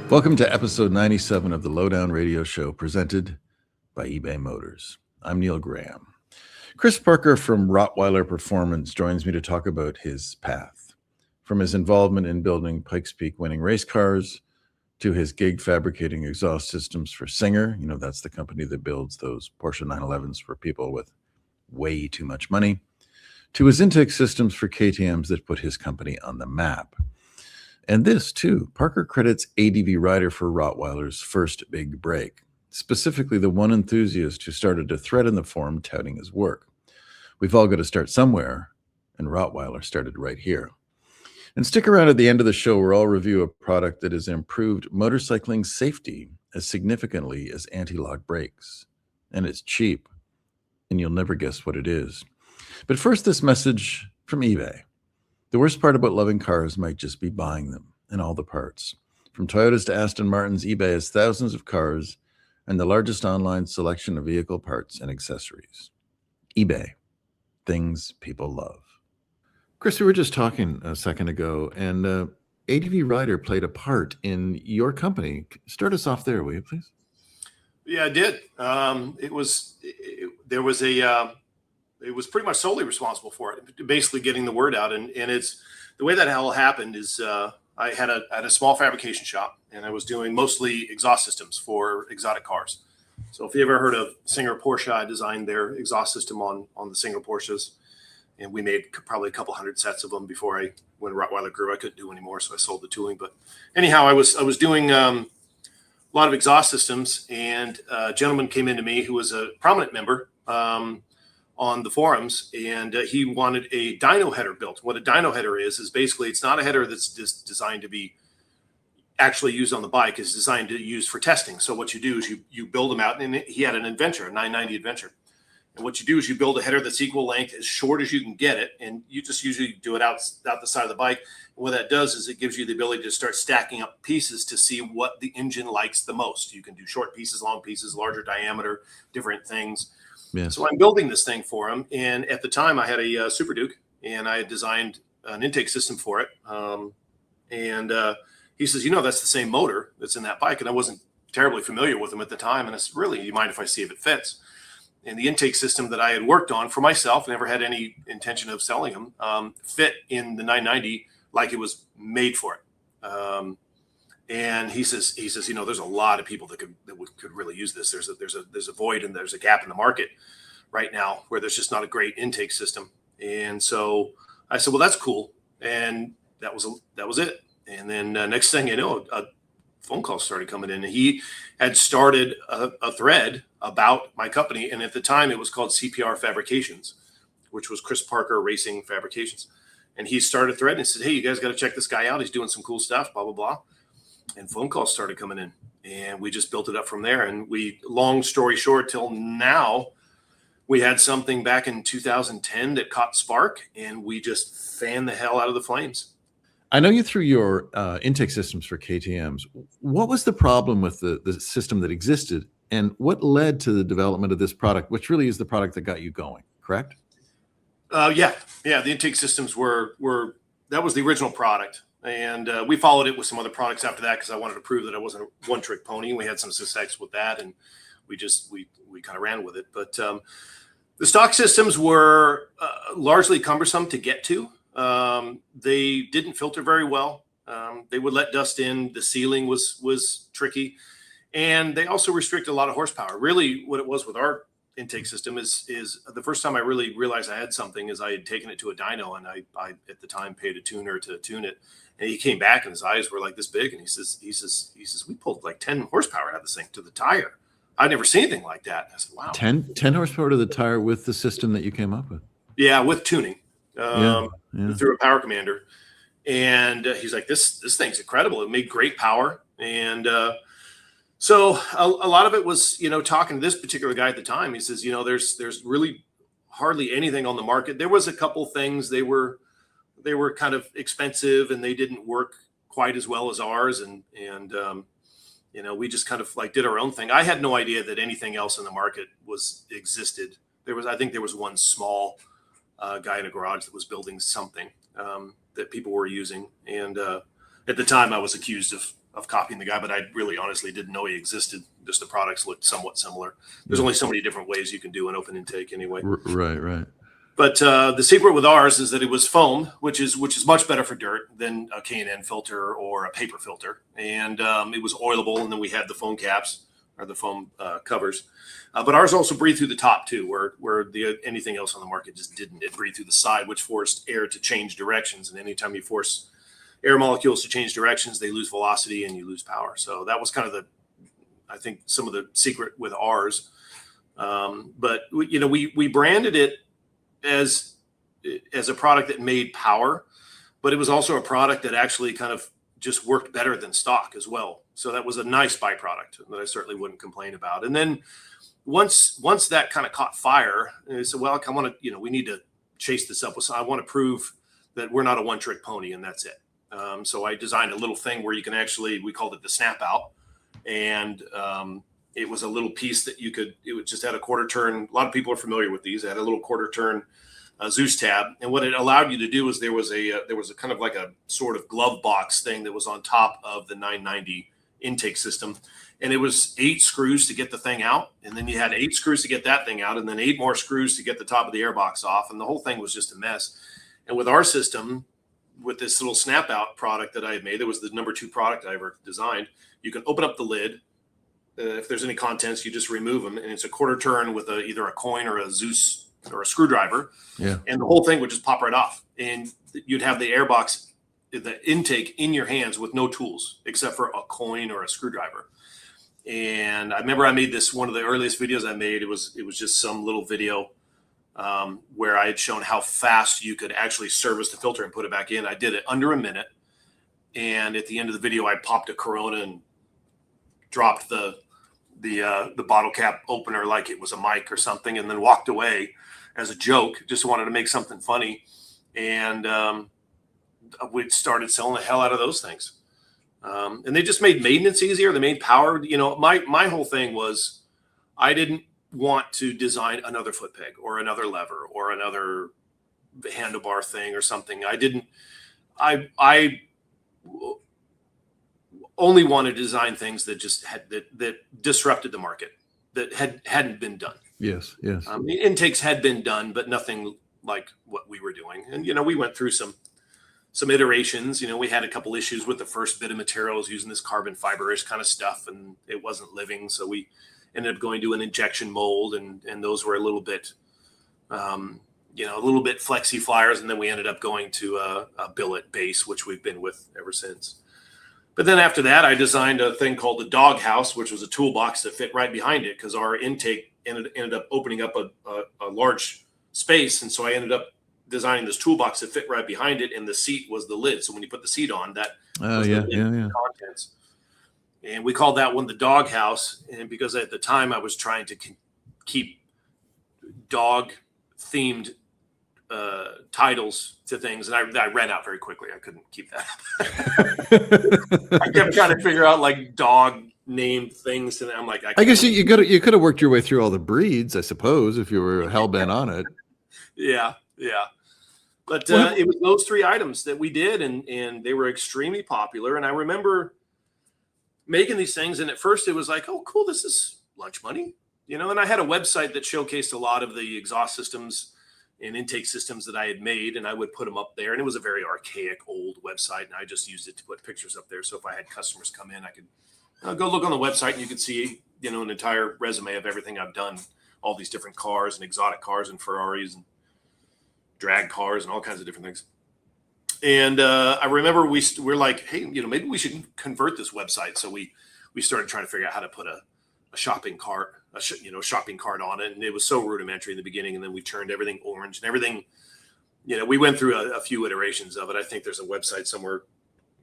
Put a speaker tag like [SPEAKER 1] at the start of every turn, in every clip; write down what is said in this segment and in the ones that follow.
[SPEAKER 1] Welcome to episode 97 of the Lowdown Radio Show, presented by eBay Motors. I'm Neil Graham. Chris Parker from Rottweiler Performance joins me to talk about his path, from his involvement in building Pikes-Peak winning race cars to his gig fabricating exhaust systems for Singer. You know, that's the company that builds those Porsche 911s for people with way too much money, to his intake systems for KTMs that put his company on the map. And this, too, Parker credits ADVrider for Rottweiler's first big break, specifically the one enthusiast who started a thread in the forum touting his work. We've all got to start somewhere, and Rottweiler started right here. And stick around at the end of the show where I'll review a product that has improved motorcycling safety as significantly as anti-lock brakes. And it's cheap, and you'll never guess what it is. But first, this message from eBay. The worst part about loving cars might just be buying them and all the parts. From Toyotas to Aston Martins, eBay has thousands of cars and the largest online selection of vehicle parts and accessories. eBay, things people love. Chris, we were just talking a second ago, and ADVrider played a part in your company. Start us off there, will you, please?
[SPEAKER 2] Yeah, I did. It was pretty much solely responsible for it, basically getting the word out. And it's the way that all happened is I had a small fabrication shop, and I was doing mostly exhaust systems for exotic cars. So if you ever heard of Singer Porsche, I designed their exhaust system on the Singer Porsches, and we made probably a couple hundred sets of them before when Rottweiler grew. I couldn't do anymore, so I sold the tooling. But anyhow, I was doing a lot of exhaust systems, and a gentleman came into me who was a prominent member on the forums, and he wanted a dyno header built. What a dyno header is basically, it's not a header that's just designed to be actually used on the bike. It's designed to use for testing. So what you do is you build them out, and he had an Adventure, a 990 Adventure. And what you do is you build a header that's equal length, as short as you can get it, and you just usually do it out the side of the bike. And what that does is it gives you the ability to start stacking up pieces to see what the engine likes the most. You can do short pieces, long pieces, larger diameter, different things.
[SPEAKER 1] Yes.
[SPEAKER 2] So I'm building this thing for him, and at the time I had a Super Duke, and I had designed an intake system for it. He says, that's the same motor that's in that bike, and I wasn't terribly familiar with them at the time. And I said, really, you mind if I see if it fits? And the intake system that I had worked on for myself, never had any intention of selling them, fit in the 990 like it was made for it. And he says, there's a lot of people that could really use this. There's a void, and there's a gap in the market right now where there's just not a great intake system. And so I said, well, that's cool. And that was it. And then next thing you know, phone calls started coming in, and he had started a thread about my company. And at the time it was called CPR Fabrications, which was Chris Parker Racing Fabrications. And he started a thread and said, hey, you guys got to check this guy out. He's doing some cool stuff, blah, blah, blah. And phone calls started coming in, and we just built it up from there. And long story short, till now, we had something back in 2010 that caught spark, and we just fanned the hell out of the flames.
[SPEAKER 1] I know you threw your intake systems for KTMs. What was the problem with the system that existed, and what led to the development of this product, which really is the product that got you going, correct?
[SPEAKER 2] Yeah. The intake systems that was the original product. And we followed it with some other products after that because I wanted to prove that I wasn't a one-trick pony. We had some success with that, and we kind of ran with it. But the stock systems were largely cumbersome to get to. They didn't filter very well. They would let dust in. The sealing was tricky, and they also restrict a lot of horsepower. Really, what it was with our intake system is the first time I really realized I had something is I had taken it to a dyno, and I at the time paid a tuner to tune it. And he came back, and his eyes were like this big, and he says, we pulled like 10 horsepower out of this thing to the tire. I'd never seen anything like that. I said, wow.
[SPEAKER 1] 10 horsepower to the tire with the system that you came up with?
[SPEAKER 2] Yeah, with tuning through a power commander. And he's like, this thing's incredible. It made great power. And so a lot of it was, talking to this particular guy at the time. He says, there's really hardly anything on the market. There was a couple things. They were kind of expensive, and they didn't work quite as well as ours. And we just kind of like did our own thing. I had no idea that anything else in the market existed. I think there was one small guy in a garage that was building something that people were using. And at the time I was accused of of copying the guy, but I really honestly didn't know he existed. Just the products looked somewhat similar. There's only so many different ways you can do an open intake anyway.
[SPEAKER 1] Right.
[SPEAKER 2] But the secret with ours is that it was foam, which is much better for dirt than a K&N filter or a paper filter. And it was oilable, and then we had the foam caps or the foam covers. But ours also breathed through the top too, where anything else on the market just didn't. It breathed through the side, which forced air to change directions. And anytime you force air molecules to change directions, they lose velocity and you lose power. So that was kind of I think some of the secret with ours. But we branded it as a product that made power, but it was also a product that actually kind of just worked better than stock as well. So that was a nice byproduct that I certainly wouldn't complain about. And then once that kind of caught fire, I said, well, I want to, we need to chase this up. So I want to prove that we're not a one-trick pony, and that's it. So I designed a little thing where you can actually, we called it the snap out. And it was a little piece that it would just had a quarter turn. A lot of people are familiar with these. It had a little quarter turn Zeus tab. And what it allowed you to do is there was a kind of like a sort of glove box thing that was on top of the 990 intake system. And it was 8 screws to get the thing out. And then you had 8 screws to get that thing out. And then 8 more screws to get the top of the airbox off. And the whole thing was just a mess. And with our system, with this little snap out product that I had made, that was the number 2 product I ever designed. You can open up the lid. If there's any contents, you just remove them. And it's a quarter turn with either a coin or a Zeus or a screwdriver. Yeah. And the whole thing would just pop right off. And you'd have the airbox, the intake in your hands with no tools except for a coin or a screwdriver. And I remember I made this, one of the earliest videos I made. It was just some little video where I had shown how fast you could actually service the filter and put it back in. I did it under a minute. And at the end of the video, I popped a Corona and dropped the bottle cap opener like it was a mic or something, and then walked away as a joke. Just wanted to make something funny. And we started selling the hell out of those things. And they just made maintenance easier. They made power. My whole thing was I didn't want to design another foot peg or another lever or another handlebar thing or something. I only wanted to design things that just that disrupted the market, that hadn't been done.
[SPEAKER 1] Yes.
[SPEAKER 2] Intakes had been done, but nothing like what we were doing. And we went through some iterations. We had a couple issues with the first bit of materials using this carbon fiber-ish kind of stuff, and it wasn't living. So we ended up going to an injection mold, and those were a little bit flexi flyers. And then we ended up going to a billet base, which we've been with ever since. But then after that, I designed a thing called the dog house, which was a toolbox that fit right behind it, because our intake ended up opening up a large space. And so I ended up designing this toolbox that fit right behind it, and the seat was the lid. So when you put the seat on, that was the contents. And we called that one the dog house. And because at the time I was trying to keep dog themed titles to things, and I ran out very quickly. I couldn't keep that up. I kept trying to figure out like dog named things, and I'm like,
[SPEAKER 1] I guess you could have worked your way through all the breeds, I suppose, if you were hell bent on it.
[SPEAKER 2] Yeah. But it was those 3 items that we did, and they were extremely popular. And I remember making these things, and at first it was like, oh, cool, this is lunch money, And I had a website that showcased a lot of the exhaust systems and intake systems that I had made, and I would put them up there. And it was a very archaic old website, and I just used it to put pictures up there. So if I had customers come in, I could go look on the website, and you could see, an entire resume of everything I've done, all these different cars and exotic cars and Ferraris and drag cars and all kinds of different things. And I remember we're like, hey, maybe we should convert this website. So we started trying to figure out how to put a shopping cart, shopping cart on it. And it was so rudimentary in the beginning. And then we turned everything orange and everything, we went through a few iterations of it. I think there's a website somewhere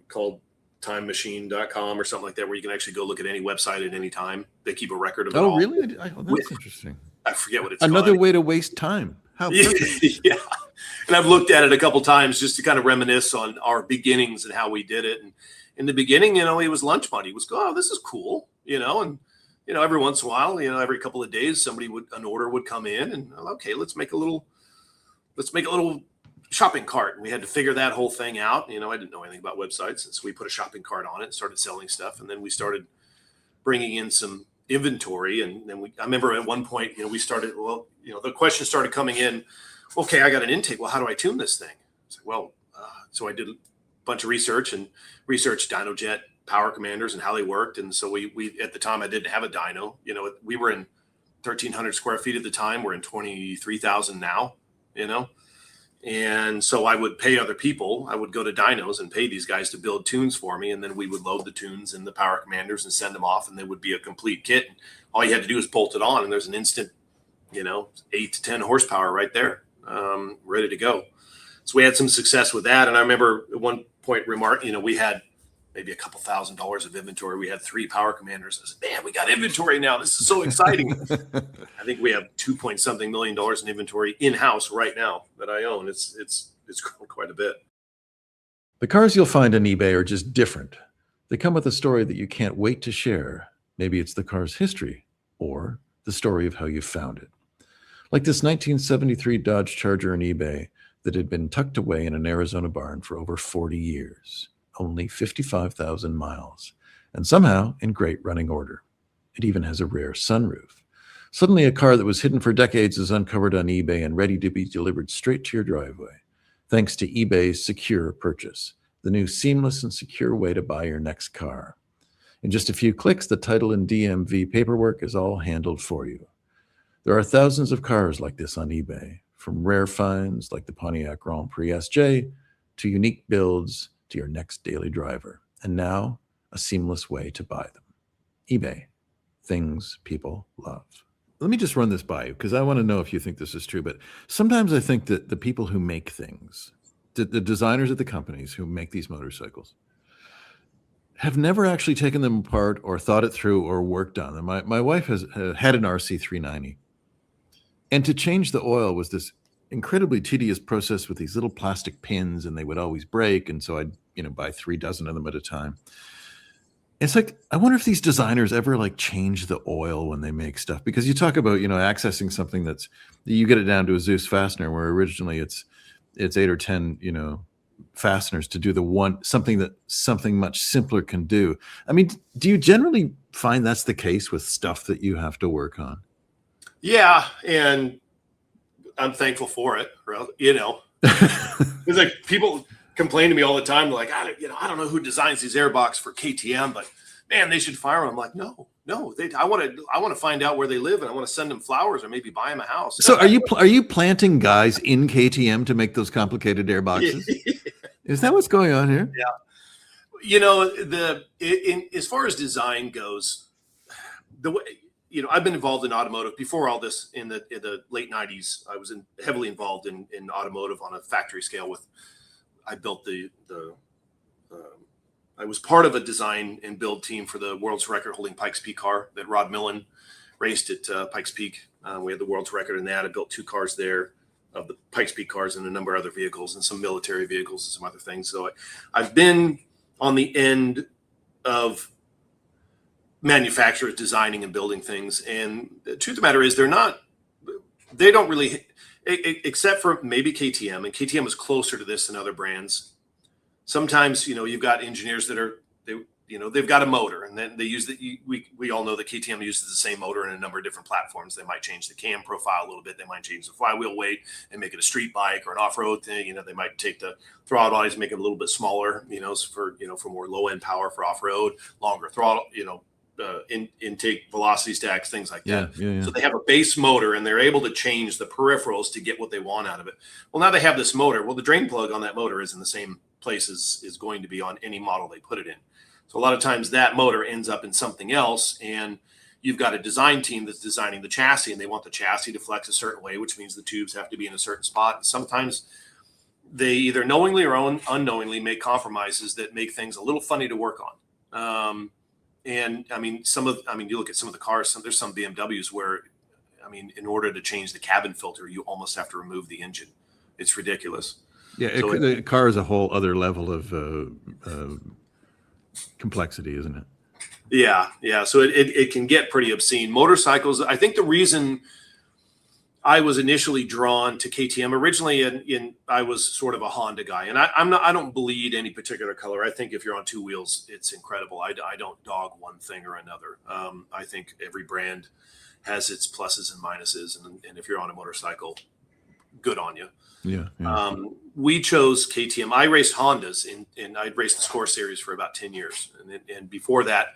[SPEAKER 2] called timemachine.com or something like that, where you can actually go look at any website at any time. They keep a record of it all.
[SPEAKER 1] Oh, really? That's interesting.
[SPEAKER 2] I forget what it's
[SPEAKER 1] Another
[SPEAKER 2] called.
[SPEAKER 1] way to waste time. How perfect.
[SPEAKER 2] Yeah. And I've looked at it a couple times just to kind of reminisce on our beginnings and how we did it. And in the beginning, it was lunch money. It was, oh, this is cool, and every once in a while, every couple of days, an order would come in, and okay, let's make a little shopping cart, and we had to figure that whole thing out. I didn't know anything about websites, and so we put a shopping cart on it and started selling stuff. And then we started bringing in some inventory. And then I remember at one point, we started, the question started coming in, okay, I got an intake. Well, how do I tune this thing? So I did a bunch of research and researched dynojet power commanders and how they worked. And so we at the time, I didn't have a dyno. We were in 1,300 square feet at the time. We're in 23,000 now, And so I would pay other people. I would go to dynos and pay these guys to build tunes for me. And then we would load the tunes in the power commanders and send them off. And they would be a complete kit. And all you had to do is bolt it on. And there's an instant, 8 to 10 horsepower right there, ready to go. So we had some success with that. And I remember at one point we had maybe a couple $1,000s of inventory. We had 3 power commanders. I said, man, we got inventory now. This is so exciting. I think we have $2.something million in inventory in-house right now that I own. It's grown quite a bit.
[SPEAKER 1] The cars you'll find on eBay are just different. They come with a story that you can't wait to share. Maybe it's the car's history or the story of how you found it. Like this 1973 Dodge Charger on eBay that had been tucked away in an Arizona barn for over 40 years. Only 55,000 miles, and somehow in great running order. It even has a rare sunroof. Suddenly, a car that was hidden for decades is uncovered on eBay and ready to be delivered straight to your driveway, thanks to eBay's Secure Purchase, the new seamless and secure way to buy your next car. In just a few clicks, the title and DMV paperwork is all handled for you. There are thousands of cars like this on eBay, from rare finds like the Pontiac Grand Prix SJ to unique builds to your next daily driver, and now a seamless way to buy them. eBay, things people love. Let me just run this by you because I want to know if you think this is true, but sometimes I think that the people who make things, the designers at the companies who make these motorcycles, have never actually taken them apart or thought it through or worked on them. My wife has had an RC390, and to change the oil was this incredibly tedious process with these little plastic pins, and they would always break. And so I'd, buy 3 dozen of them at a time. It's like, I wonder if these designers ever change the oil when they make stuff, because you talk about, accessing something you get it down to a Zeus fastener, where originally it's 8 or 10, fasteners to do something much simpler can do. I mean, do you generally find that's the case with stuff that you have to work on?
[SPEAKER 2] Yeah. And I'm thankful for it, It's people complain to me all the time. They're like, I don't know who designs these airbox for KTM, but man, they should fire them. I'm like, no, I want to find out where they live, and I want to send them flowers or maybe buy them a house.
[SPEAKER 1] So are you planting guys in KTM to make those complicated airboxes? Is that what's going on here?
[SPEAKER 2] Yeah. As far as design goes, the way, I've been involved in automotive before all this. In the late 90s, I was heavily involved in automotive on a factory scale. I built I was part of a design and build team for the world's record holding Pikes-Peak car that Rod Millen raced at Pikes-Peak. We had the world's record in that. I built 2 cars there of the Pikes-Peak cars and a number of other vehicles and some military vehicles and some other things. So I've been on the end of manufacturers designing and building things. And the truth of the matter is they don't really, except for maybe KTM, and KTM is closer to this than other brands. Sometimes, you've got engineers that they've got a motor, and then they use we all know that KTM uses the same motor in a number of different platforms. They might change the cam profile a little bit. They might change the flywheel weight and make it a street bike or an off-road thing. They might take the throttle bodies, make it a little bit smaller, for more low-end power for off-road, longer throttle, intake velocity stacks, things like that.
[SPEAKER 1] Yeah.
[SPEAKER 2] So they have a base motor, and they're able to change the peripherals to get what they want out of it. Well, now they have this motor. Well, the drain plug on that motor is in the same place as is going to be on any model they put it in. So a lot of times that motor ends up in something else, and you've got a design team that's designing the chassis, and they want the chassis to flex a certain way, which means the tubes have to be in a certain spot. And sometimes they either knowingly or unknowingly make compromises that make things a little funny to work on. And you look at some of the cars, there's some BMWs where, in order to change the cabin filter, you almost have to remove the engine. It's ridiculous.
[SPEAKER 1] Yeah. The car is a whole other level of complexity, isn't it?
[SPEAKER 2] Yeah. So it can get pretty obscene. Motorcycles, I think the reason I was initially drawn to KTM originally. I was sort of a Honda guy, and I don't bleed any particular color. I think if you're on two wheels, it's incredible. I don't dog one thing or another. I think every brand has its pluses and minuses, and if you're on a motorcycle, good on you.
[SPEAKER 1] Yeah.
[SPEAKER 2] We chose KTM. I raced Hondas, and I raced the Score Series for about 10 years, and before that,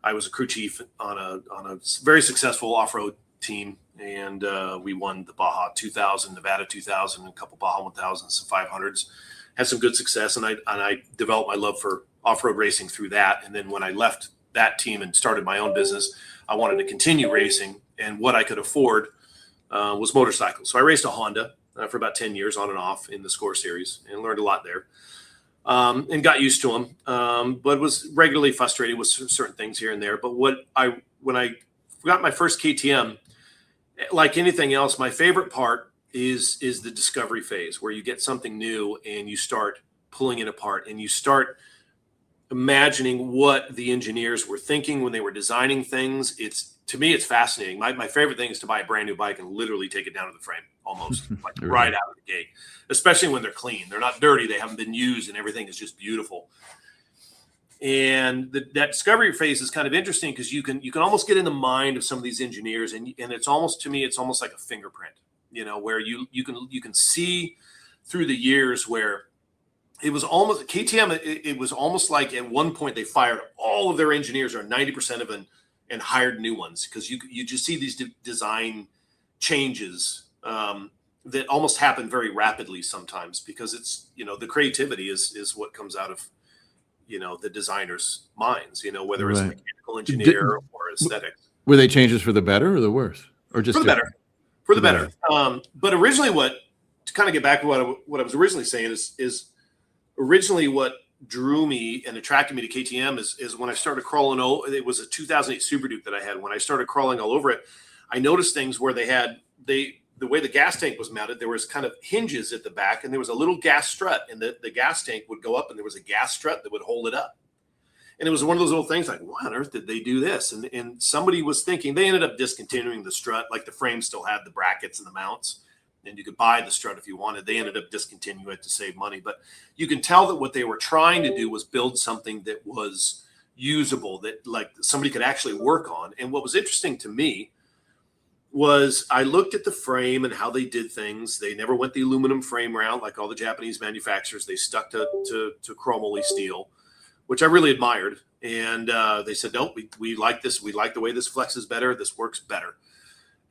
[SPEAKER 2] I was a crew chief on a very successful off-road team. And we won the Baja 2000, Nevada 2000, and a couple Baja 1000s, some 500s. Had some good success, and I developed my love for off-road racing through that. And then when I left that team and started my own business, I wanted to continue racing, and what I could afford was motorcycles. So I raced a Honda for about 10 years on and off in the Score Series, and learned a lot there, and got used to them, but was regularly frustrated with certain things here and there. But when I got my first KTM, like anything else, my favorite part is the discovery phase, where you get something new and you start pulling it apart and you start imagining what the engineers were thinking when they were designing things. To me, it's fascinating. My favorite thing is to buy a brand new bike and literally take it down to the frame, almost like right out of the gate, especially when they're clean. They're not dirty. They haven't been used, and everything is just beautiful. And that discovery phase is kind of interesting because you can almost get in the mind of some of these engineers, and it's almost, to me, it's almost like a fingerprint, where you can see through the years where it was almost KTM. It was almost like at one point they fired all of their engineers, or 90% of them, and hired new ones, because you just see these design changes that almost happen very rapidly sometimes, because it's the creativity is what comes out of the designer's minds, whether it's a mechanical engineer or aesthetics.
[SPEAKER 1] Were they changes for the better or the worse, or just
[SPEAKER 2] for the better? For the better. But originally, to kind of get back to what I was originally saying is originally what drew me and attracted me to KTM is when I started crawling. It was a 2008 Super Duke that I had. When I started crawling all over it, I noticed things where the way the gas tank was mounted, there was kind of hinges at the back, and there was a little gas strut, and the gas tank would go up, and there was a gas strut that would hold it up. And it was one of those little things like, why on earth did they do this? And somebody was thinking, they ended up discontinuing the strut. Like, the frame still had the brackets and the mounts, and you could buy the strut if you wanted. They ended up discontinuing it to save money. But you can tell that what they were trying to do was build something that was usable, that like somebody could actually work on. And what was interesting to me was I looked at the frame and how they did things. They never went the aluminum frame route like all the Japanese manufacturers. They stuck to chromoly steel, which I really admired. And they said, no, we like this. We like the way this flexes better. This works better.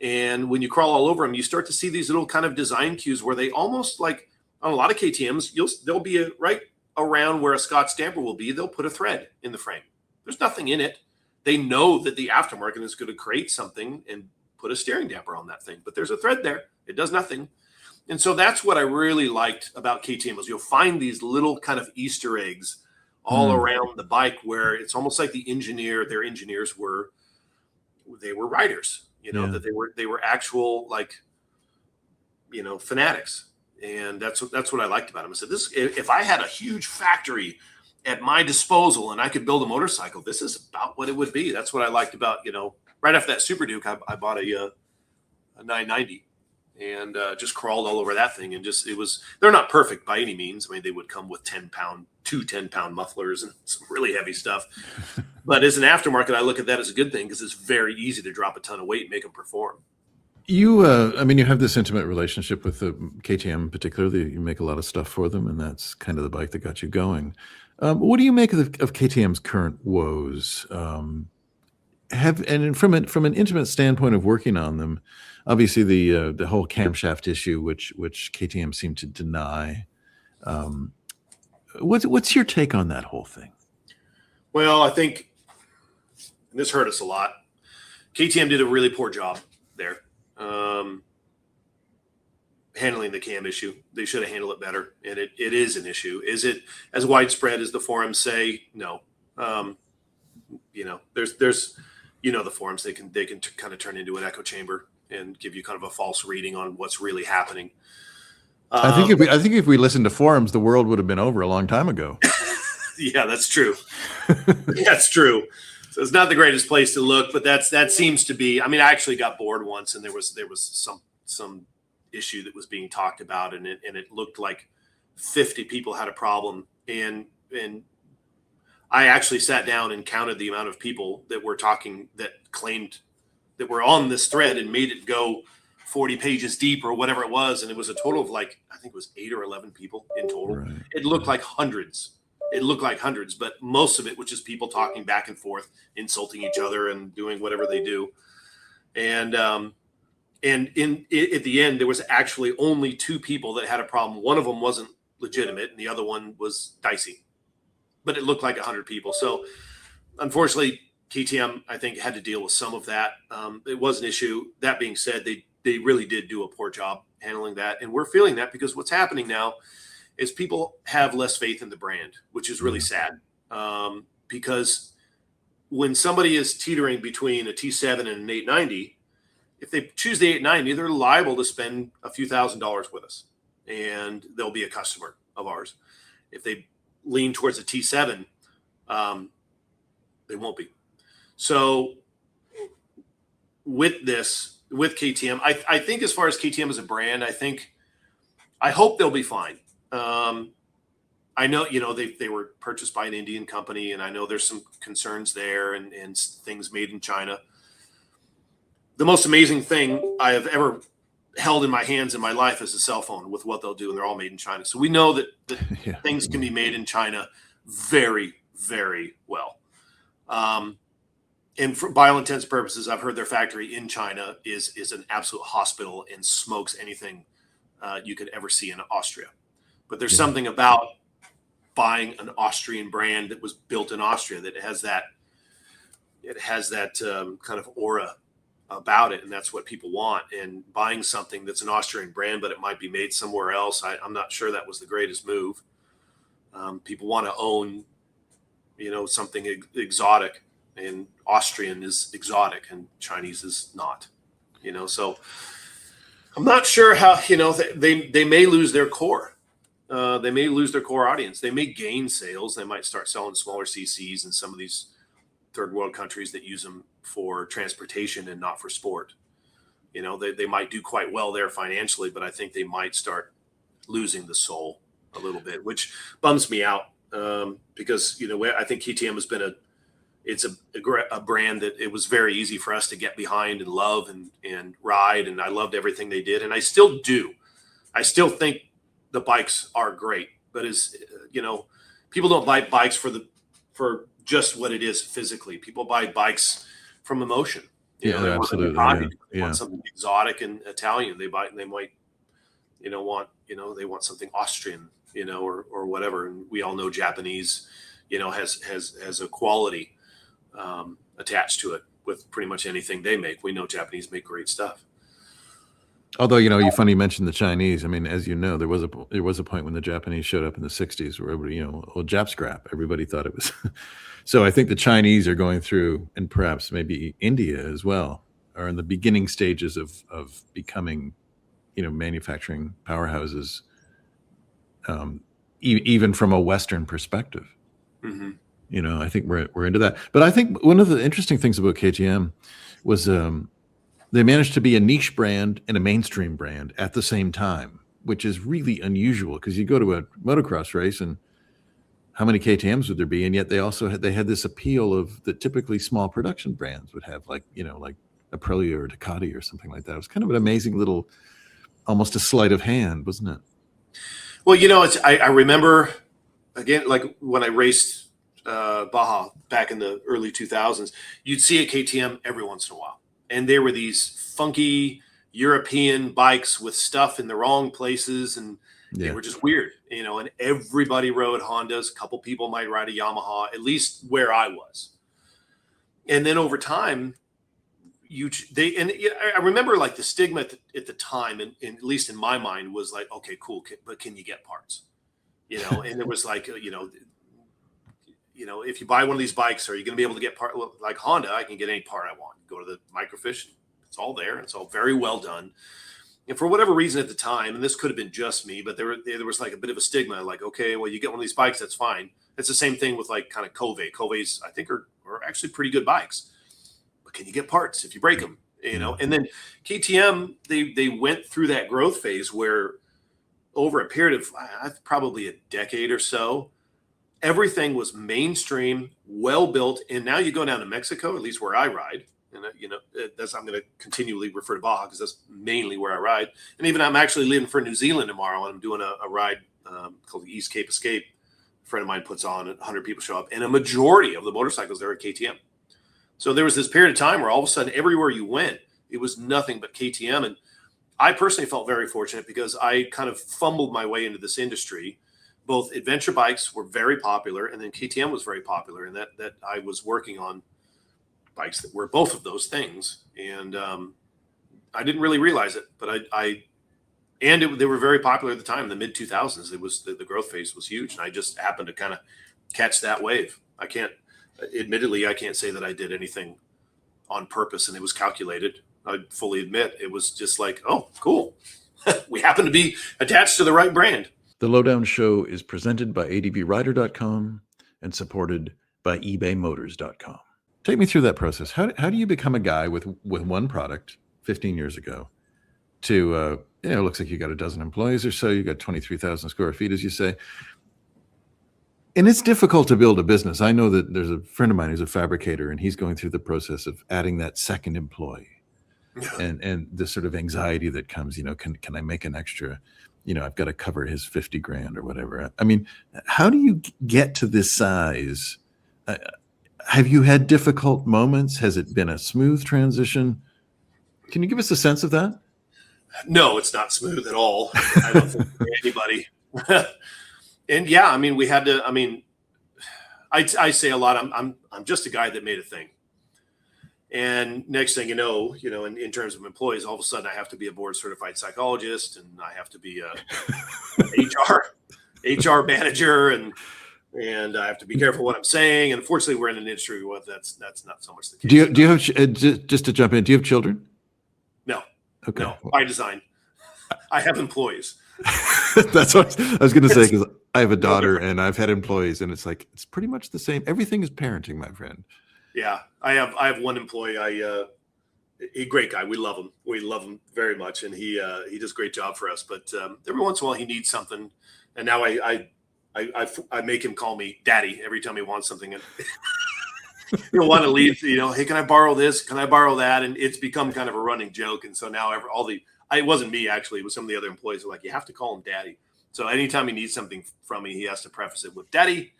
[SPEAKER 2] And when you crawl all over them, you start to see these little kind of design cues where they almost, like on a lot of KTMs, they'll be right around where a Scott stamper will be. They'll put a thread in the frame. There's nothing in it. They know that the aftermarket is going to create something and put a steering damper on that thing, but there's a thread there. It does nothing. And so that's what I really liked about KTM, is you'll find these little kind of Easter eggs all around the bike, where it's almost like their engineers were riders, that they were actual, like, fanatics. And that's what I liked about them. I said, if I had a huge factory at my disposal and I could build a motorcycle, this is about what it would be. That's what I liked about, right after that Super Duke, I bought a 990 and just crawled all over that thing. And they're not perfect by any means. I mean, they would come with 10-pound mufflers and some really heavy stuff. But as an aftermarket, I look at that as a good thing, because it's very easy to drop a ton of weight and make them perform.
[SPEAKER 1] You have this intimate relationship with the KTM, particularly. You make a lot of stuff for them, and that's kind of the bike that got you going. What do you make of KTM's current woes? From an intimate standpoint of working on them, obviously the whole camshaft issue, which KTM seemed to deny. What's your take on that whole thing?
[SPEAKER 2] Well, I think this hurt us a lot. KTM did a really poor job there, handling the cam issue. They should have handled it better, and it is an issue. Is it as widespread as the forums say? No. There's the forums, they can kind of turn into an echo chamber and give you kind of a false reading on what's really happening.
[SPEAKER 1] I think if we listened to forums, the world would have been over a long time ago.
[SPEAKER 2] Yeah, that's true. That's true. So it's not the greatest place to look, but that seems to be. I mean, I actually got bored once, and there was some some issue that was being talked about, and it looked like 50 people had a problem, and I actually sat down and counted the amount of people that were talking that claimed that were on this thread and made it go 40 pages deep or whatever it was, and it was a total of like, I think it was 8 or 11 people in total.
[SPEAKER 1] Right.
[SPEAKER 2] It looked like hundreds. But most of it was just people talking back and forth, insulting each other and doing whatever they do. And at the end, there was actually only 2 people that had a problem. One of them wasn't legitimate, and the other one was dicey. But it looked like 100 people. So, unfortunately, KTM, I think, had to deal with some of that. It was an issue. That being said, they really did do a poor job handling that. And we're feeling that because what's happening now is people have less faith in the brand, which is really sad. Because when somebody is teetering between a T7 and an 890, if they choose the 890, they're liable to spend a few $1,000s with us, and they'll be a customer of ours. If they lean towards a T7, they won't be. So with KTM, I think as far as KTM as a brand, I hope they'll be fine. I know, they were purchased by an Indian company, and I know there's some concerns there and things made in China. The most amazing thing I have ever held in my hands in my life is a cell phone with what they'll do, and they're all made in China. So we know that things can be made in China very, very well. And by all intents and purposes, I've heard their factory in China is an absolute hospital and smokes anything you could ever see in Austria. But there's something about buying an Austrian brand that was built in Austria that has that kind of aura about it, and that's what people want. And buying something that's an Austrian brand, but it might be made somewhere else, I'm not sure that was the greatest move. People want to own, something exotic, and Austrian is exotic and Chinese is not. So I'm not sure how, they may lose their core. They may lose their core audience. They may gain sales. They might start selling smaller CCs in some of these third world countries that use them for transportation and not for sport. They might do quite well there financially, but I think they might start losing the soul a little bit, which bums me out, because, I think KTM has been a brand that it was very easy for us to get behind and love and ride. And I loved everything they did. And I still do. I still think the bikes are great, but people don't buy bikes for just what it is physically. People buy bikes from emotion. They
[SPEAKER 1] absolutely.
[SPEAKER 2] They want something exotic and Italian. They might, they want something Austrian, or whatever. And we all know Japanese, has a quality attached to it with pretty much anything they make. We know Japanese make great stuff.
[SPEAKER 1] Although, you funny mentioned the Chinese. I mean, as you know, there was a point when the Japanese showed up in the 60s where everybody, Jap scrap. Everybody thought it was. So I think the Chinese are going through, and perhaps maybe India as well, are in the beginning stages of becoming, manufacturing powerhouses, even from a Western perspective. Mm-hmm. I think we're into that. But I think one of the interesting things about KTM was they managed to be a niche brand and a mainstream brand at the same time, which is really unusual, because you go to a motocross race and how many KTMs would there be? And yet they had this appeal of that typically small production brands would have, like Aprilia or Ducati or something like that. It was kind of an amazing little, almost a sleight of hand, wasn't it?
[SPEAKER 2] Well, I remember, again, like when I raced Baja back in the early 2000s, you'd see a KTM every once in a while. And there were these funky European bikes with stuff in the wrong places, and they were just weird, and everybody rode Hondas. A couple people might ride a Yamaha, at least where I was. And then over time, I remember like the stigma at the time, and at least in my mind, was like, okay, cool, but can you get parts? And it was like, if you buy one of these bikes, are you going to be able to get part? Like Honda, I can get any part I want. Go to the microfiche, it's all there. It's all very well done. And for whatever reason at the time, and this could have been just me, but there was like a bit of a stigma, like, okay, well, you get one of these bikes, that's fine. It's the same thing with like kind of Cove. Coves, I think, are actually pretty good bikes. But can you get parts if you break them? And then KTM, they went through that growth phase where over a period of probably a decade or so, everything was mainstream, well built. And now you go down to Mexico, at least where I ride, and I'm going to continually refer to Baja because that's mainly where I ride. And even I'm actually leaving for New Zealand tomorrow, and I'm doing a ride called the East Cape Escape. A friend of mine puts on, 100 people show up, and a majority of the motorcycles there are KTM. So there was this period of time where all of a sudden, everywhere you went, it was nothing but KTM. And I personally felt very fortunate because I kind of fumbled my way into this industry. Both adventure bikes were very popular, and then KTM was very popular, and that I was working on bikes that were both of those things. And I didn't really realize it, but they were very popular at the time in the mid 2000s. It was the growth phase was huge, and I just happened to kind of catch that wave. Admittedly, I can't say that I did anything on purpose and it was calculated. I fully admit it was just like, oh, cool. We happen to be attached to the right brand.
[SPEAKER 1] The Lowdown Show is presented by ADVrider.com and supported by ebaymotors.com. Take me through that process. How do you become a guy with one product 15 years ago to, it looks like you got a dozen employees or so, you got 23,000 square feet, as you say. And it's difficult to build a business. I know that there's a friend of mine who's a fabricator, and he's going through the process of adding that second employee. Yeah. And the sort of anxiety that comes, can I make an extra, I've got to cover his 50 grand or whatever. I mean, how do you get to this size? Have you had difficult moments? Has it been a smooth transition? Can you give us a sense of that?
[SPEAKER 2] No, it's not smooth at all. I don't think for anybody. And yeah, I mean, we had to, I say a lot, I'm just a guy that made a thing. And next thing you know, in terms of employees, all of a sudden I have to be a board certified psychologist, and I have to be a HR manager, and I have to be careful what I'm saying. And unfortunately, we're in an industry where that's not so much the case.
[SPEAKER 1] Do you have, just to jump in, do you have children?
[SPEAKER 2] No.
[SPEAKER 1] Okay.
[SPEAKER 2] No, by design. I have employees.
[SPEAKER 1] That's what I was going to say, because I have a daughter and I've had employees, and it's like, it's pretty much the same. Everything is parenting, my friend.
[SPEAKER 2] Yeah. I have one employee. A great guy. We love him. We love him very much. And he does a great job for us, but every once in a while he needs something. And now I make him call me daddy every time he wants something. And he'll want to leave, hey, can I borrow this? Can I borrow that? And it's become kind of a running joke. And so now it wasn't me, actually. It was some of the other employees who were like, you have to call him daddy. So anytime he needs something from me, he has to preface it with daddy.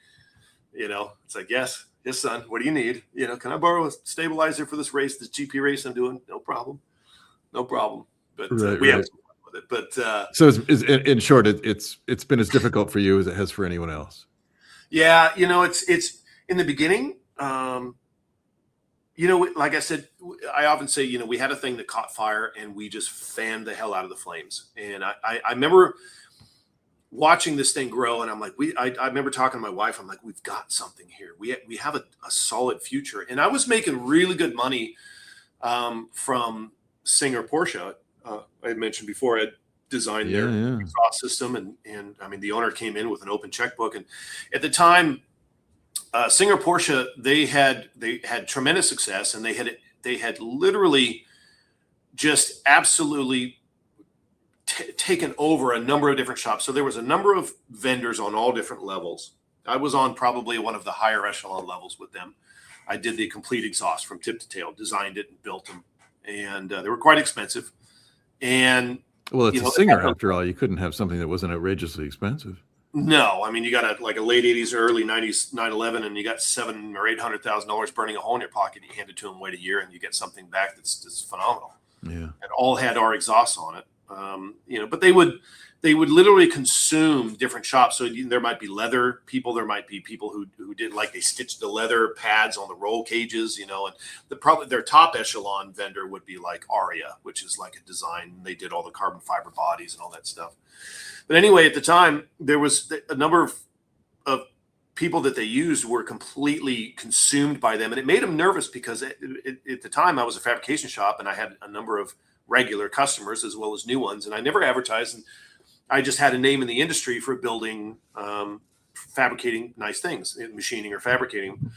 [SPEAKER 2] It's like, yes, son, what do you need? Can I borrow a stabilizer for this race, this GP race I'm doing? No problem. But we have some fun with it. But
[SPEAKER 1] so it's, in short, it's been as difficult for you as it has for anyone else.
[SPEAKER 2] Yeah. It's in the beginning, like I said, I often say, we had a thing that caught fire and we just fanned the hell out of the flames. And I remember watching this thing grow, and I'm like, I remember talking to my wife. I'm like, we've got something here. We have a solid future. And I was making really good money from Singer Porsche. I had mentioned before, I designed their exhaust system, and I mean, the owner came in with an open checkbook, and at the time, Singer Porsche, they had tremendous success, and they had literally just absolutely taken over a number of different shops. So there was a number of vendors on all different levels. I was on probably one of the higher echelon levels with them. I did the complete exhaust from tip to tail, designed it and built them, and they were quite expensive. And
[SPEAKER 1] well, it's a Singer after all. You couldn't have something that wasn't outrageously expensive.
[SPEAKER 2] No, I mean, you got a late 80s or early 90s 911, and you got $700,000 or $800,000 burning a hole in your pocket. You hand it to them, wait a year, and you get something back that's phenomenal. Yeah, and all had our exhausts on it. But they would literally consume different shops. So there might be leather people, there might be people who did, like, they stitched the leather pads on the roll cages, and probably their top echelon vendor would be like Aria, which is like a design. They did all the carbon fiber bodies and all that stuff. But anyway, at the time, there was a number of people that they used were completely consumed by them. And it made them nervous because at the time I was a fabrication shop, and I had a number of regular customers as well as new ones. And I never advertised. And I just had a name in the industry for building, fabricating nice things, machining or fabricating.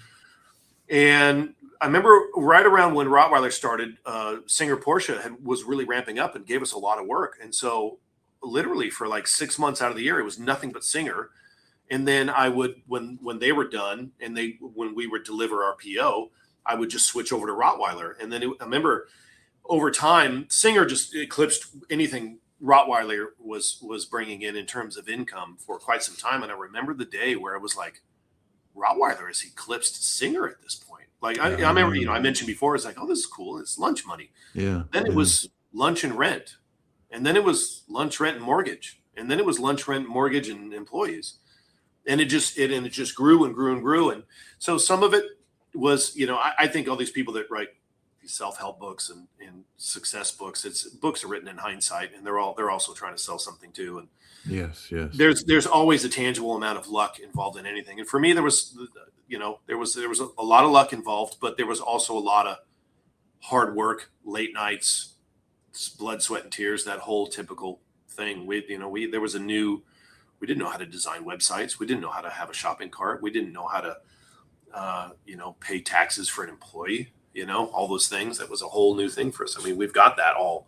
[SPEAKER 2] And I remember right around when Rottweiler started, Singer Porsche was really ramping up and gave us a lot of work. And so literally for like 6 months out of the year, it was nothing but Singer. And then I would, when they were done and when we would deliver our PO, I would just switch over to Rottweiler. And then I remember over time, Singer just eclipsed anything Rottweiler was bringing in terms of income for quite some time. And I remember the day where I was like, Rottweiler has eclipsed Singer at this point. Like I remember, I mentioned before, it's like, oh, this is cool. It's lunch money.
[SPEAKER 1] Yeah.
[SPEAKER 2] Then it was lunch and rent. And then it was lunch, rent, and mortgage. And then it was lunch, rent, mortgage, and employees. And it just grew and grew and grew. And so some of it was, I think all these people that write these self-help books and success books, books are written in hindsight, and they're also trying to sell something too. And
[SPEAKER 1] yes.
[SPEAKER 2] There's always a tangible amount of luck involved in anything. And for me, there was a lot of luck involved, but there was also a lot of hard work, late nights, blood, sweat, and tears, that whole typical thing. We didn't know how to design websites. We didn't know how to have a shopping cart. We didn't know how to, pay taxes for an employee, all those things. That was a whole new thing for us. I mean, we've got that all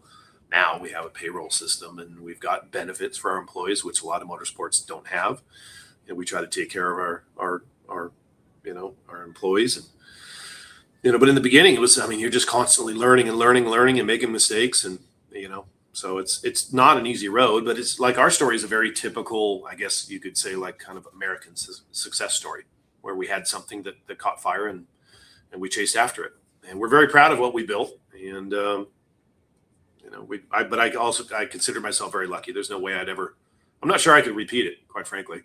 [SPEAKER 2] now. We have a payroll system and we've got benefits for our employees, which a lot of motorsports don't have. And we try to take care of our employees. And, but in the beginning it was, you're just constantly learning and making mistakes. And, so it's not an easy road, but it's like our story is a very typical, I guess you could say, like kind of American success story, where we had something that caught fire and we chased after it. And we're very proud of what we built. And, I consider myself very lucky. There's no way I'm not sure I could repeat it, quite frankly.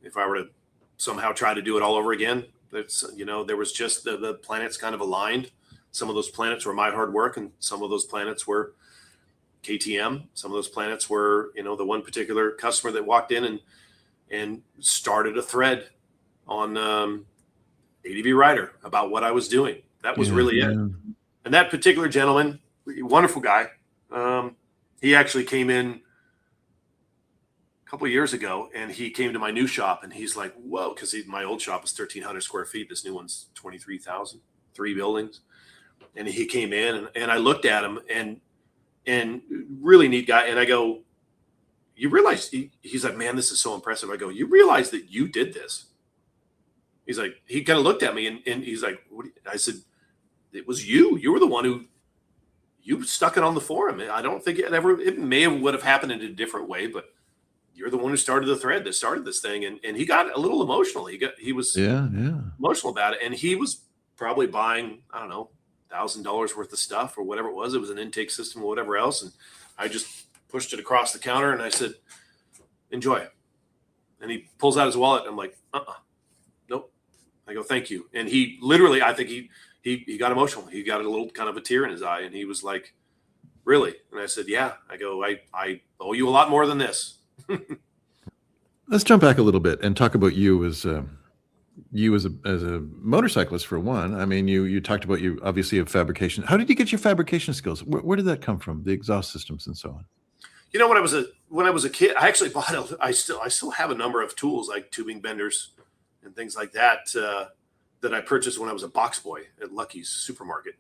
[SPEAKER 2] If I were to somehow try to do it all over again, there was just the planets kind of aligned. Some of those planets were my hard work, and some of those planets were KTM. Some of those planets were, the one particular customer that walked in and started a thread on ADVrider about what I was doing. That was really it. And that particular gentleman, wonderful guy, he actually came in a couple of years ago, and he came to my new shop, and he's like, whoa, because my old shop was 1,300 square feet. This new one's 23,000, 3 buildings. And he came in, and I looked at him, and really neat guy. And I go, you realize, he's like, man, this is so impressive. I go, you realize that you did this? He's like, he kind of looked at me and he's like, what? I said, it was you. You were the one you stuck it on the forum. I don't think it would have happened in a different way, but you're the one who started the thread that started this thing. And he got a little emotional. He was emotional about it. And he was probably buying, I don't know, $1,000 worth of stuff or whatever it was. It was an intake system or whatever else. And I just pushed it across the counter and I said, enjoy. And he pulls out his wallet. I'm like, nope. I go, thank you. And he literally, I think he got emotional. He got a little kind of a tear in his eye, and he was like, really? And I said, yeah. I go, I owe you a lot more than this.
[SPEAKER 1] Let's jump back a little bit and talk about you as a motorcyclist, for one. I mean, you talked about, you obviously have fabrication. How did you get your fabrication skills? Where did that come from? The exhaust systems and so on.
[SPEAKER 2] When I was a kid, I actually I still have a number of tools like tubing benders and things like that that I purchased when I was a box boy at Lucky's supermarket.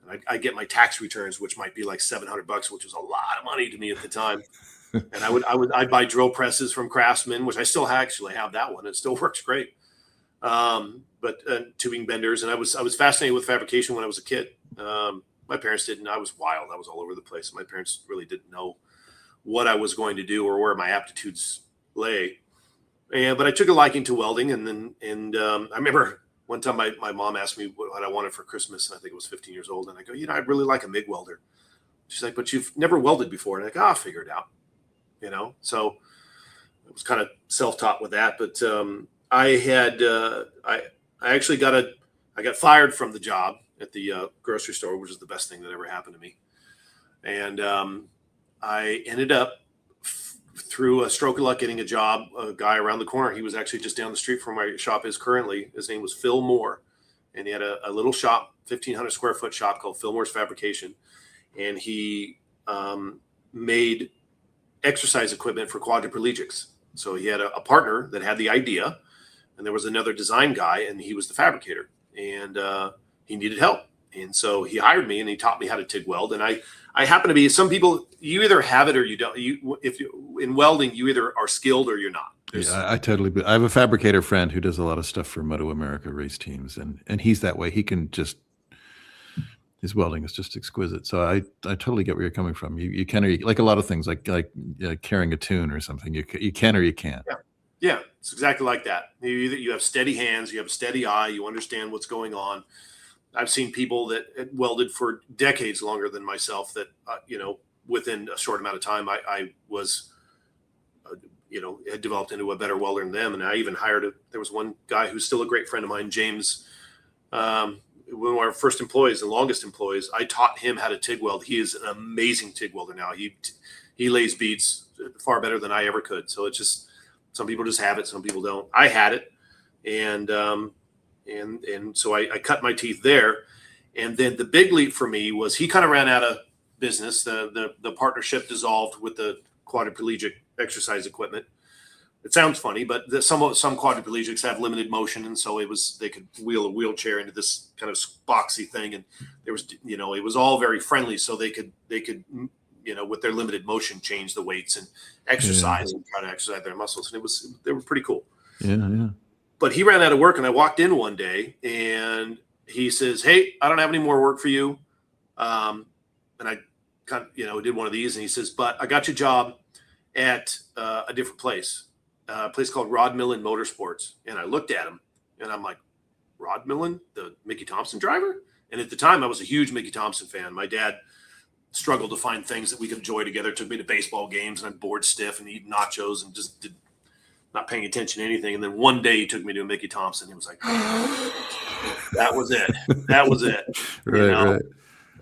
[SPEAKER 2] And I get my tax returns, which might be like $700, which was a lot of money to me at the time. And I'd buy drill presses from Craftsman, which I still actually have that one. It still works great. But tubing benders, and I was fascinated with fabrication when I was a kid. My parents didn't. I was wild. I was all over the place. My parents really didn't know what I was going to do or where my aptitudes lay. But I took a liking to welding, and I remember one time my mom asked me what I wanted for Christmas, and I think it was 15 years old, and I go, I'd really like a MIG welder. She's like, but you've never welded before, and I go, I'll figure it out. So I was kind of self-taught with that, but I actually got fired from the job at the grocery store, which is the best thing that ever happened to me. And I ended up through a stroke of luck getting a job, a guy around the corner. He was actually just down the street from where my shop is currently. His name was Phil Moore, and he had a little shop, 1,500 square foot shop called Phil Moore's Fabrication. And he made exercise equipment for quadriplegics. So he had a partner that had the idea, and there was another design guy, and he was the fabricator. and he needed help. And so he hired me and he taught me how to TIG weld. And I happen to be, some people, you either have it or you don't. If you in welding, you either are skilled or you're not.
[SPEAKER 1] Yeah, I totally. I have a fabricator friend who does a lot of stuff for Moto America race teams, and he's that way. He can just, his welding is just exquisite. So I totally get where you're coming from. You can, or you, like a lot of things, like carrying a tune or something. You can or you can't.
[SPEAKER 2] Yeah, it's exactly like that. You have steady hands, you have a steady eye, you understand what's going on. I've seen people that had welded for decades longer than myself that, within a short amount of time, I was, had developed into a better welder than them. And I even there was one guy who's still a great friend of mine, James, one of our first employees, the longest employees. I taught him how to TIG weld. He is an amazing TIG welder now. He lays beads far better than I ever could. So it's just, some people just have it, some people don't. I had it. And so I cut my teeth there. And then the big leap for me was he kind of ran out of business. The partnership dissolved with the quadriplegic exercise equipment. It sounds funny, but some quadriplegics have limited motion. And so they could wheel a wheelchair into this kind of boxy thing. And there was, it was all very friendly. So they could, with their limited motion, change the weights and exercise and try to exercise their muscles. And they were pretty cool. Yeah. But he ran out of work, and I walked in one day and he says, "Hey, I don't have any more work for you." And I kind of, did one of these, and he says, "But I got you a job at a different place, a place called Rod Millen Motorsports." And I looked at him and I'm like, "Rod Millen, the Mickey Thompson driver?" And at the time I was a huge Mickey Thompson fan. My dad struggled to find things that we could enjoy together. Took me to baseball games, and I'm bored stiff and eating nachos and just not paying attention to anything. And then one day he took me to a Mickey Thompson. He was like, that was it. That was it.
[SPEAKER 1] Right.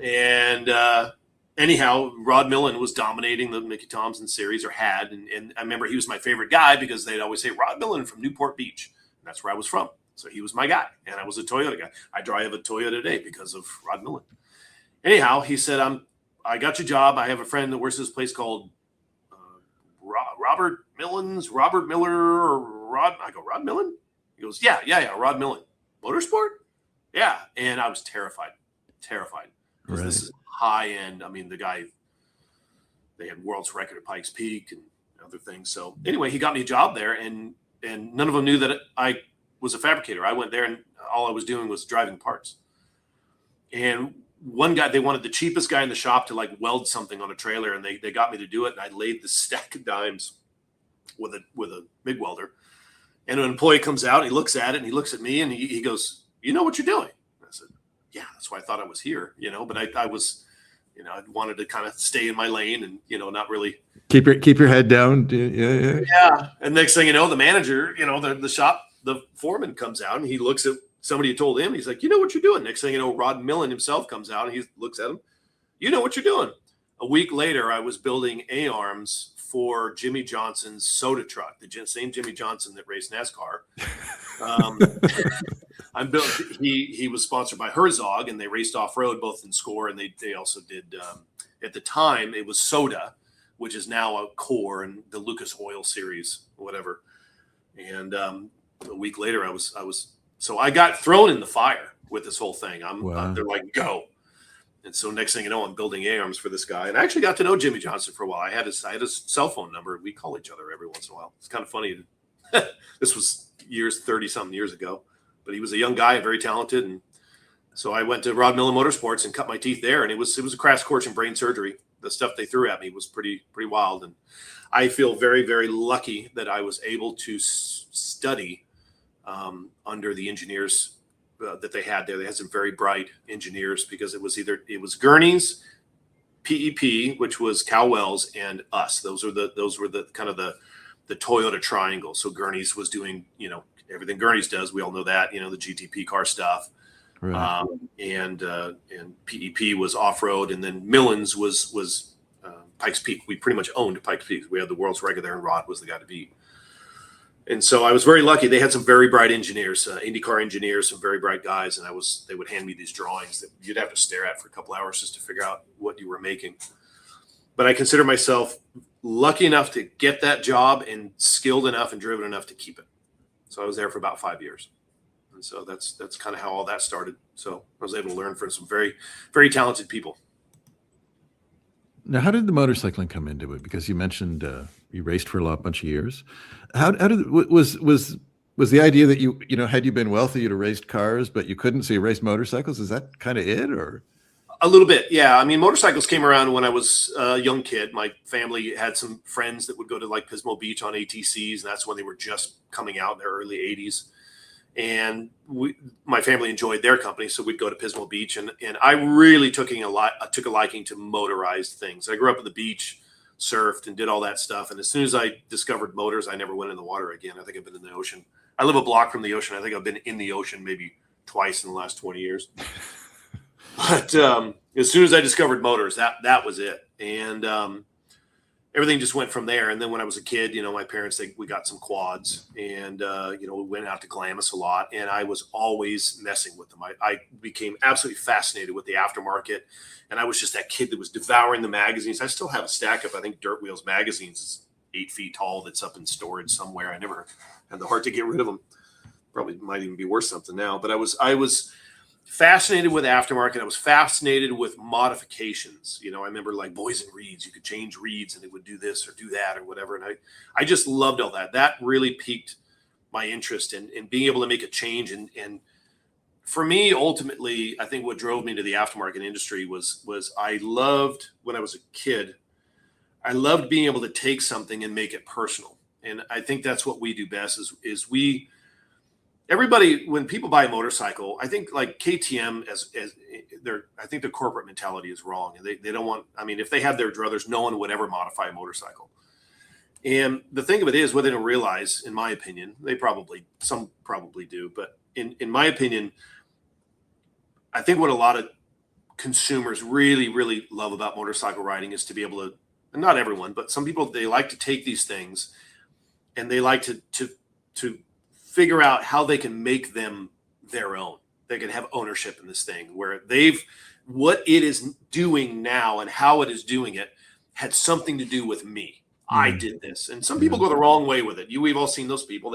[SPEAKER 2] And anyhow, Rod Millen was dominating the Mickey Thompson series, or had. And I remember he was my favorite guy because they'd always say, "Rod Millen from Newport Beach." And that's where I was from. So he was my guy. And I was a Toyota guy. I drive a Toyota today because of Rod Millen. Anyhow, he said, I got your job. I have a friend that works at this place called Robert Miller, or Rod. I go, "Rod Millen?" He goes, yeah, Rod Millen. Motorsport? Yeah. And I was terrified. Because this is high end. I mean, the guy, they had world's record at Pikes-Peak and other things. So anyway, he got me a job there, and none of them knew that I was a fabricator. I went there and all I was doing was driving parts. And one guy, they wanted the cheapest guy in the shop to weld something on a trailer, and they got me to do it. And I laid this stack of dimes with a MIG welder. And an employee comes out, and he looks at it, and he looks at me, and he goes, "You know what you're doing?" And I said, "Yeah, that's why I thought I was here, but I was, I wanted to kind of stay in my lane and, not really
[SPEAKER 1] keep your head down." Yeah.
[SPEAKER 2] And next thing you know, the manager, the shop, the foreman comes out, and he looks at somebody who told him. He's like, "You know what you're doing." Next thing you know, Rod Millen himself comes out, and he looks at him. "You know what you're doing." A week later, I was building A-arms for Jimmy Johnson's soda truck, the same Jimmy Johnson that raced NASCAR. He was sponsored by Herzog, and they raced off-road both in Score, and they also did, at the time, it was Soda, which is now a Core and the Lucas Oil series, whatever. And a week later, so I got thrown in the fire with this whole thing. They're like, "Go." And so next thing you know, I'm building A-arms for this guy. And I actually got to know Jimmy Johnson for a while. I had his cell phone number. We call each other every once in a while. It's kind of funny. This was 30-something years ago. But he was a young guy, very talented. And so I went to Rod Millen Motorsports and cut my teeth there. And it was a crash course in brain surgery. The stuff they threw at me was pretty wild. And I feel very, very lucky that I was able to study under the engineers that they had there. They had some very bright engineers, because it was Gurney's, PEP, which was Cal Wells, and us. Those were the kind of the Toyota triangle. So Gurney's was doing, everything Gurney's does. We all know that, the GTP car stuff. Right. And PEP was off-road, and then Millen's was Pikes-Peak. We pretty much owned Pikes-Peak. We had the world's record there, and Rod was the guy to beat. And so I was very lucky. They had some very bright engineers, IndyCar engineers, some very bright guys. And they would hand me these drawings that you'd have to stare at for a couple hours just to figure out what you were making. But I consider myself lucky enough to get that job, and skilled enough and driven enough to keep it. So I was there for about 5 years. And so that's kind of how all that started. So I was able to learn from some very, very talented people.
[SPEAKER 1] Now, how did the motorcycling come into it? Because you mentioned you raced for a bunch of years. How did was the idea that you had you been wealthy, you'd have raced cars, but you couldn't, so you raced motorcycles? Is that kind of it, or?
[SPEAKER 2] A little bit, yeah. I mean, motorcycles came around when I was a young kid. My family had some friends that would go to like Pismo Beach on ATCs, and that's when they were just coming out in their early 80s. And my family enjoyed their company, so we'd go to Pismo Beach, and I really took a liking to motorized things. I grew up at the beach, surfed, and did all that stuff. And as soon as I discovered motors, I never went in the water again. I think I've been in the ocean. I live a block from the ocean. I think I've been in the ocean maybe twice in the last 20 years. But as soon as I discovered motors, that was it. And everything just went from there. And then when I was a kid, my parents, we got some quads, and, we went out to Glamis a lot, and I was always messing with them. I became absolutely fascinated with the aftermarket. And I was just that kid that was devouring the magazines. I still have a stack of, I think, Dirt Wheels magazines. It's 8 feet tall. That's up in storage somewhere. I never had the heart to get rid of them. Probably might even be worth something now, but I was fascinated with aftermarket. I was fascinated with modifications. I remember like Boys and Reeds, you could change reeds and it would do this or do that or whatever. And I just loved all that. That really piqued my interest in being able to make a change. And for me, ultimately, I think what drove me to the aftermarket industry was I loved, when I was a kid, I loved being able to take something and make it personal. And I think that's what we do best is everybody, when people buy a motorcycle, I think like KTM I think the corporate mentality is wrong. And they don't want, if they had their druthers, no one would ever modify a motorcycle. And the thing of it is, what they don't realize, in my opinion, some probably do, but in my opinion, I think what a lot of consumers really, really love about motorcycle riding is to be able to, and not everyone, but some people, they like to take these things and they like to figure out how they can make them their own. They can have ownership in this thing where what it is doing now and how it is doing it had something to do with me. I did this. And some people go the wrong way with it. We've all seen those people.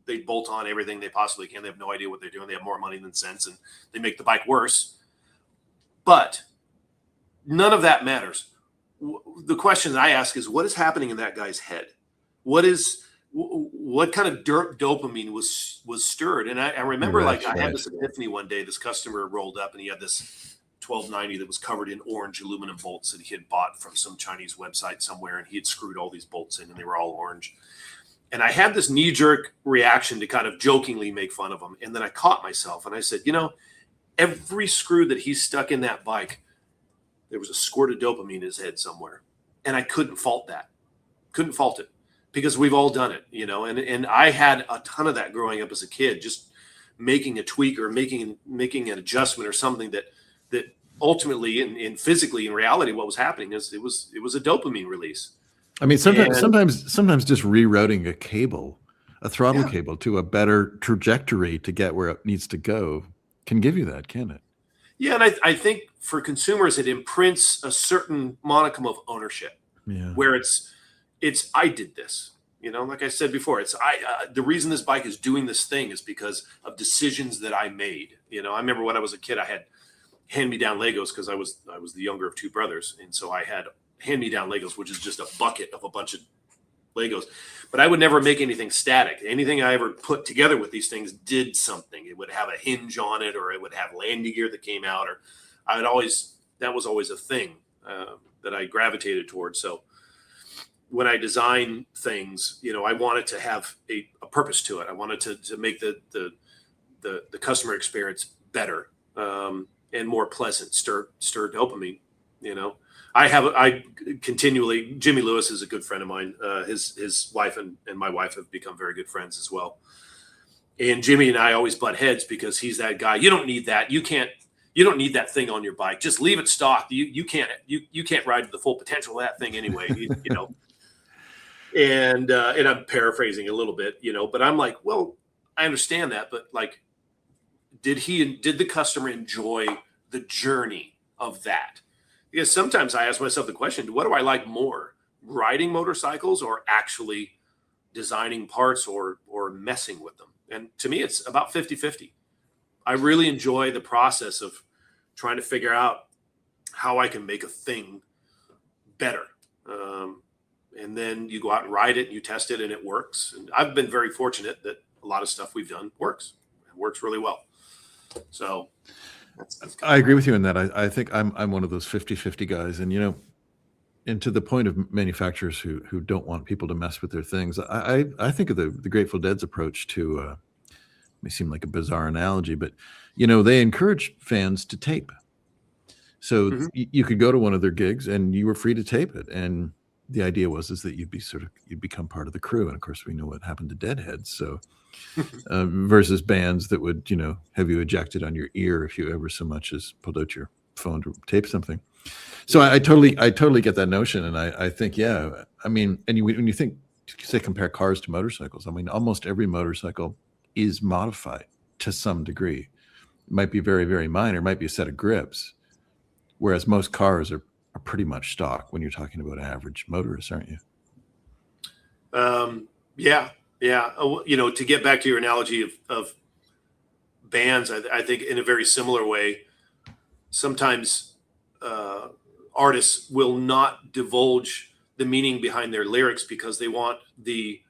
[SPEAKER 2] They bolt on everything they possibly can. They have no idea what they're doing. They have more money than sense, and they make the bike worse. But none of that matters. The question that I ask is, what is happening in that guy's head? What kind of dopamine was stirred? And I remember I had this epiphany one day. This customer rolled up and he had this 1290 that was covered in orange aluminum bolts that he had bought from some Chinese website somewhere. And he had screwed all these bolts in and they were all orange. And I had this knee-jerk reaction to kind of jokingly make fun of him. And then I caught myself and I said, every screw that he stuck in that bike, there was a squirt of dopamine in his head somewhere. And I couldn't fault that. Couldn't fault it. Because we've all done it, and I had a ton of that growing up as a kid, just making a tweak or making an adjustment or something that ultimately and physically in reality, what was happening is it was a dopamine release.
[SPEAKER 1] Sometimes just rerouting a throttle cable to a better trajectory to get where it needs to go can give you that, can it?
[SPEAKER 2] Yeah, and I think for consumers, it imprints a certain modicum of ownership, where it's I did this, like I said before, the reason this bike is doing this thing is because of decisions that I made. I remember when I was a kid, I had hand-me-down Legos because I was the younger of two brothers. And so I had hand-me-down Legos, which is just a bucket of a bunch of Legos, but I would never make anything static. Anything I ever put together with these things did something. It would have a hinge on it, or it would have landing gear that came out, or that was always a thing that I gravitated towards. So when I design things, I wanted to have a purpose to it. I wanted to make the customer experience better and more pleasant, stir dopamine. I continually, Jimmy Lewis is a good friend of mine. His wife and my wife have become very good friends as well. And Jimmy and I always butt heads because he's that guy. You don't need that. You don't need that thing on your bike. Just leave it stock. You can't ride to the full potential of that thing anyway. And I'm paraphrasing a little bit, but I'm like, well, I understand that, but like, did the customer enjoy the journey of that? Because sometimes I ask myself the question, what do I like more, riding motorcycles or actually designing parts or messing with them? And to me, it's about 50-50. I really enjoy the process of trying to figure out how I can make a thing better. And then you go out and ride it, and you test it, and it works. And I've been very fortunate that a lot of stuff we've done works. It works really well. So that's
[SPEAKER 1] I agree with you in that. I think I'm one of those 50-50 guys. And, and to the point of manufacturers who don't want people to mess with their things, I think of the Grateful Dead's approach to, may seem like a bizarre analogy, but, they encourage fans to tape. So you could go to one of their gigs and you were free to tape it. And the idea was that you'd become part of the crew. And of course we know what happened to Deadheads. So versus bands that would, have you ejected on your ear if you ever so much as pulled out your phone to tape something. So I totally get that notion. And I think, yeah, I mean, and when you think, say, compare cars to motorcycles, I mean, almost every motorcycle is modified to some degree. It might be very, very minor, it might be a set of grips. Whereas most cars are pretty much stock when you're talking about average motorists, aren't you?
[SPEAKER 2] Yeah. To get back to your analogy of bands, I think in a very similar way, sometimes artists will not divulge the meaning behind their lyrics because they want the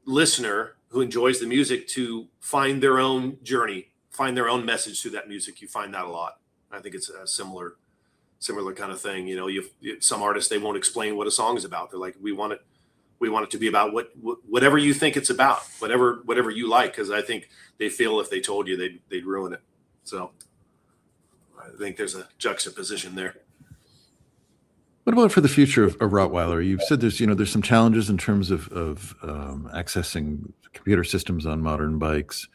[SPEAKER 2] listener who enjoys the music to find their own journey, find their own message through that music. You find that a lot. I think it's a similar kind of thing. Some artists, they won't explain what a song is about. They're like, we want it to be about whatever you think it's about, whatever you like. Cause I think they feel if they told you, they'd ruin it. So I think there's a juxtaposition there.
[SPEAKER 1] What about for the future of Rottweiler? You've said there's some challenges in terms of accessing computer systems on modern bikes.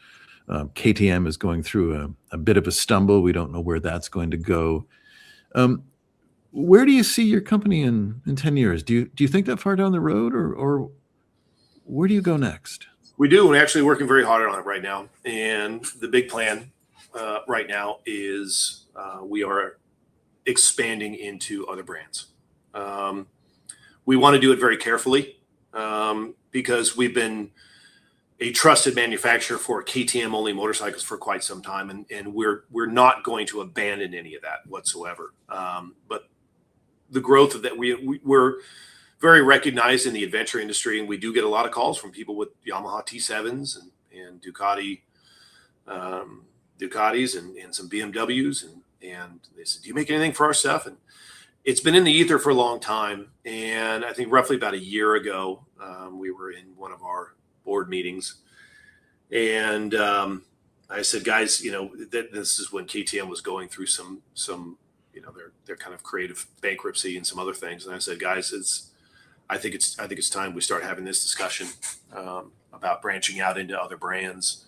[SPEAKER 1] KTM is going through a bit of a stumble. We don't know where that's going to go. Where do you see your company in 10 years? Do you think that far down the road, or where do you go next?
[SPEAKER 2] We do. We're actually working very hard on it right now. And the big plan right now is we are expanding into other brands. We want to do it very carefully because we've been a trusted manufacturer for KTM only motorcycles for quite some time, and we're not going to abandon any of that whatsoever. But the growth of that, we're very recognized in the adventure industry, and we do get a lot of calls from people with Yamaha T7s and Ducatis and some BMWs, and they said, "Do you make anything for our stuff?" And it's been in the ether for a long time, and I think roughly about a year ago, we were in one of our board meetings, and I said, "Guys, this is when KTM was going through some their kind of creative bankruptcy and some other things." And I said, "Guys, I think it's time we start having this discussion about branching out into other brands.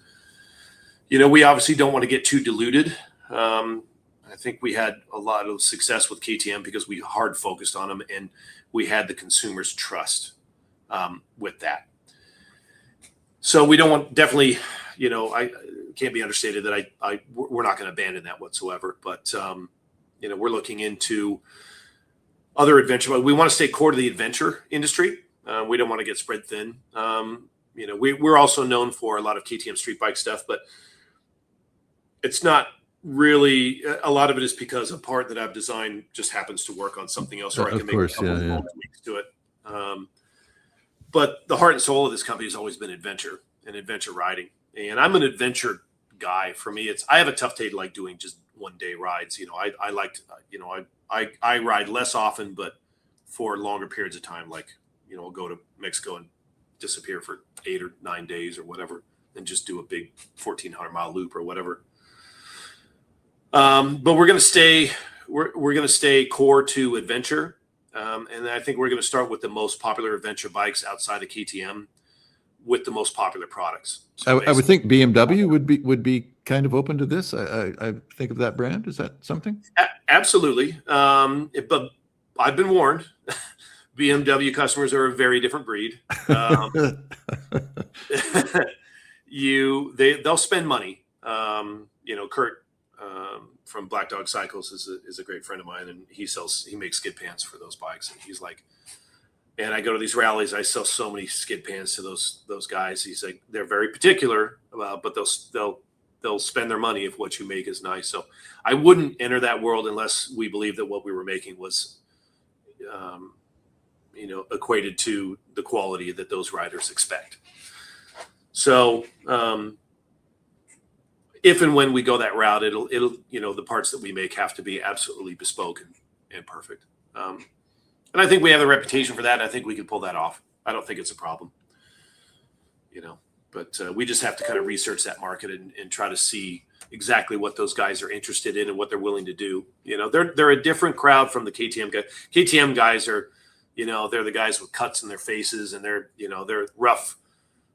[SPEAKER 2] We obviously don't want to get too diluted. I think we had a lot of success with KTM because we hard focused on them, and we had the consumer's trust with that. So we don't want, definitely, I can't be understated that we're not going to abandon that whatsoever. But we're looking into other adventure, but we want to stay core to the adventure industry. We don't want to get spread thin. We're also known for a lot of KTM street bike stuff, but it's not really, a lot of it is because a part that I've designed just happens to work on something else, or I can make a couple of tweaks to it. But the heart and soul of this company has always been adventure and adventure riding. And I'm an adventure guy. For me, I have a tough day to like doing just one day rides. I like, I ride less often, but for longer periods of time, like, I'll go to Mexico and disappear for 8 or 9 days or whatever, and just do a big 1,400-mile loop or whatever. But we're going to stay core to adventure. And I think we're going to start with the most popular adventure bikes outside of KTM with the most popular products. So
[SPEAKER 1] I would think BMW would be kind of open to this. I think of that brand. Is that something?
[SPEAKER 2] Absolutely. But I've been warned. BMW customers are a very different breed. They'll spend money. Kurt from Black Dog Cycles is a great friend of mine, and he makes skid pans for those bikes. And he's like, and I go to these rallies, I sell so many skid pans to those guys. He's like, they're very particular, but they'll they'll spend their money if what you make is nice. So I wouldn't enter that world unless we believed that what we were making was, equated to the quality that those riders expect. So if and when we go that route, it'll the parts that we make have to be absolutely bespoke and perfect. And I think we have the reputation for that. I think we can pull that off. I don't think it's a problem, but we just have to kind of research that market and try to see exactly what those guys are interested in and what they're willing to do. They're a different crowd from the KTM guys. KTM guys are, they're the guys with cuts in their faces, and they're rough.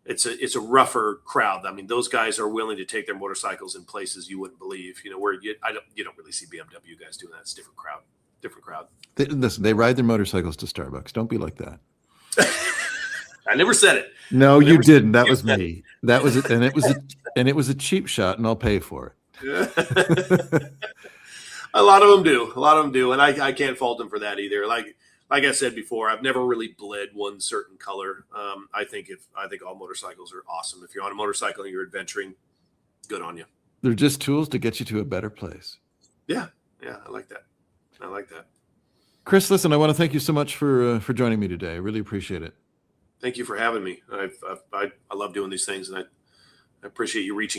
[SPEAKER 2] It's a rougher crowd. I mean, those guys are willing to take their motorcycles in places you wouldn't believe. Where you don't really see BMW guys doing that. It's a different crowd.
[SPEAKER 1] Listen, they ride their motorcycles to Starbucks. Don't be like that.
[SPEAKER 2] I never said it.
[SPEAKER 1] No, you didn't. That was me. That was it, and it was a cheap shot, and I'll pay for it.
[SPEAKER 2] A lot of them do, and I can't fault them for that either. Like I said before, I've never really bled one certain color. I think all motorcycles are awesome. If you're on a motorcycle and you're adventuring, good on you.
[SPEAKER 1] They're just tools to get you to a better place.
[SPEAKER 2] Yeah, I like that.
[SPEAKER 1] Chris, listen, I want to thank you so much for joining me today. I really appreciate it.
[SPEAKER 2] Thank you for having me. I love doing these things, and I appreciate you reaching